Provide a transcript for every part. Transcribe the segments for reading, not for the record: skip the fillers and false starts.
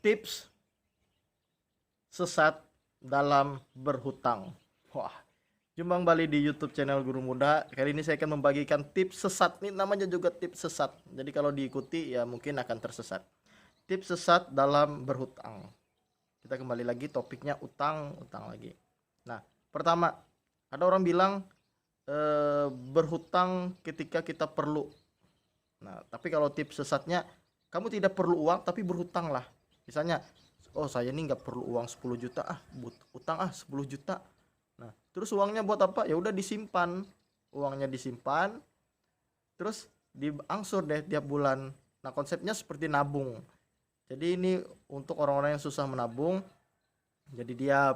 tips sesat dalam berhutang. Wah, jumpa kembali di YouTube channel Guru Muda. Kali ini saya akan membagikan tips sesat. Ini namanya juga tips sesat. Jadi kalau diikuti ya mungkin akan tersesat. Tips sesat dalam berhutang. Kita kembali lagi topiknya utang lagi. Nah, pertama, ada orang bilang berhutang ketika kita perlu. Nah, tapi kalau tips sesatnya, kamu tidak perlu uang tapi berhutang lah. Misalnya, oh saya ini nggak perlu uang 10 juta, utang 10 juta. Nah, terus uangnya buat apa? Ya udah disimpan. Uangnya disimpan, terus diangsur deh tiap bulan. Nah, konsepnya seperti nabung. Jadi ini untuk orang-orang yang susah menabung. Jadi dia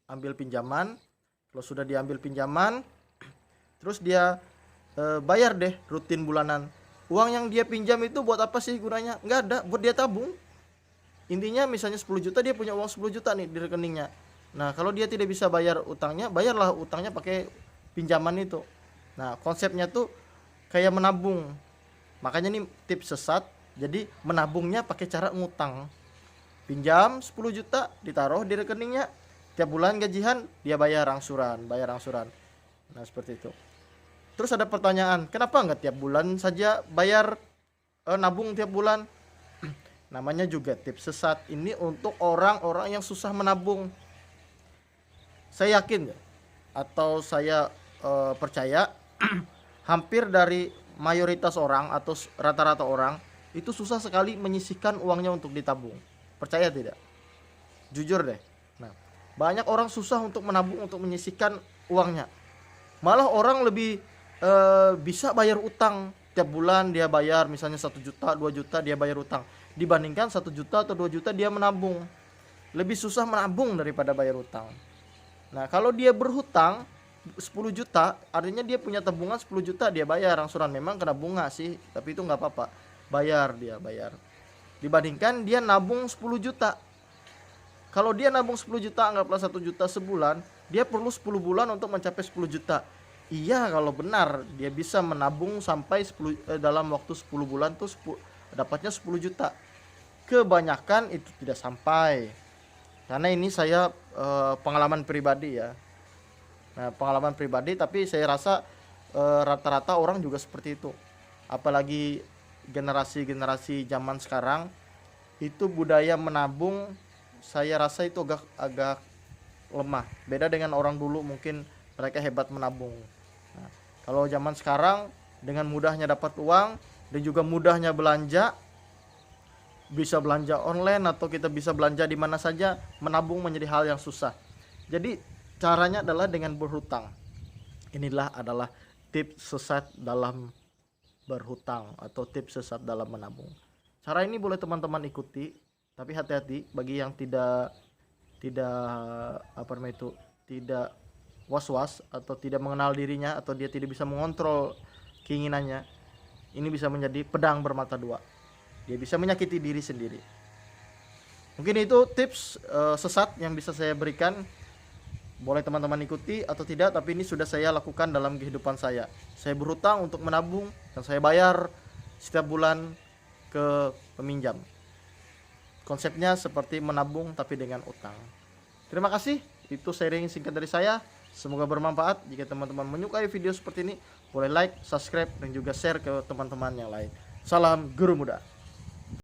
ambil pinjaman. Kalau sudah diambil pinjaman, terus dia bayar deh rutin bulanan. Uang yang dia pinjam itu buat apa sih gunanya? Nggak ada, buat dia tabung. Intinya misalnya 10 juta, dia punya uang 10 juta nih di rekeningnya. Nah, kalau dia tidak bisa bayar utangnya, bayarlah utangnya pakai pinjaman itu. Nah, konsepnya tuh kayak menabung. Makanya nih tips sesat. Jadi menabungnya pakai cara ngutang. Pinjam 10 juta, ditaruh di rekeningnya. Tiap bulan gajian dia bayar angsuran. Nah, seperti itu. Terus ada pertanyaan, kenapa nggak tiap bulan saja bayar nabung tiap bulan? Namanya juga tips sesat. Ini untuk orang-orang yang susah menabung. Saya yakin atau saya percaya hampir dari mayoritas orang atau rata-rata orang itu susah sekali menyisihkan uangnya untuk ditabung. Percaya tidak? Jujur deh. Nah, banyak orang susah untuk menabung, untuk menyisihkan uangnya. Malah orang lebih bisa bayar utang. Tiap bulan dia bayar misalnya 1 juta, 2 juta dia bayar utang, dibandingkan 1 juta atau 2 juta dia menabung. Lebih susah menabung daripada bayar utang. Nah, kalau dia berhutang 10 juta, artinya dia punya tabungan 10 juta, dia bayar angsuran. Memang kena bunga sih, tapi itu nggak apa-apa. Bayar. Dibandingkan dia nabung 10 juta. Kalau dia nabung 10 juta, anggaplah 1 juta sebulan, dia perlu 10 bulan untuk mencapai 10 juta. Iya, kalau benar dia bisa menabung sampai dalam waktu 10 bulan tuh dapatnya 10 juta. Kebanyakan itu tidak sampai. Karena ini saya pengalaman pribadi ya. Nah, pengalaman pribadi, tapi saya rasa rata-rata orang juga seperti itu. Apalagi generasi zaman sekarang itu budaya menabung, saya rasa itu agak lemah. Beda dengan orang dulu, mungkin mereka hebat menabung. Nah, kalau zaman sekarang dengan mudahnya dapat uang dan juga mudahnya belanja, bisa belanja online atau kita bisa belanja di mana saja, menabung menjadi hal yang susah. Jadi caranya adalah dengan berhutang. Inilah adalah tips sesat dalam berhutang atau tips sesat dalam menabung. Cara ini boleh teman-teman ikuti, tapi hati-hati bagi yang tidak was-was atau tidak mengenal dirinya atau dia tidak bisa mengontrol keinginannya. Ini bisa menjadi pedang bermata dua. Dia bisa menyakiti diri sendiri. Mungkin itu tips sesat yang bisa saya berikan. Boleh teman-teman ikuti atau tidak, tapi ini sudah saya lakukan dalam kehidupan saya. Saya berhutang untuk menabung dan saya bayar setiap bulan ke peminjam. Konsepnya seperti menabung tapi dengan utang. Terima kasih, itu sharing singkat dari saya. Semoga bermanfaat. Jika teman-teman menyukai video seperti ini, boleh like, subscribe, dan juga share ke teman-teman yang lain. Salam Guru Muda.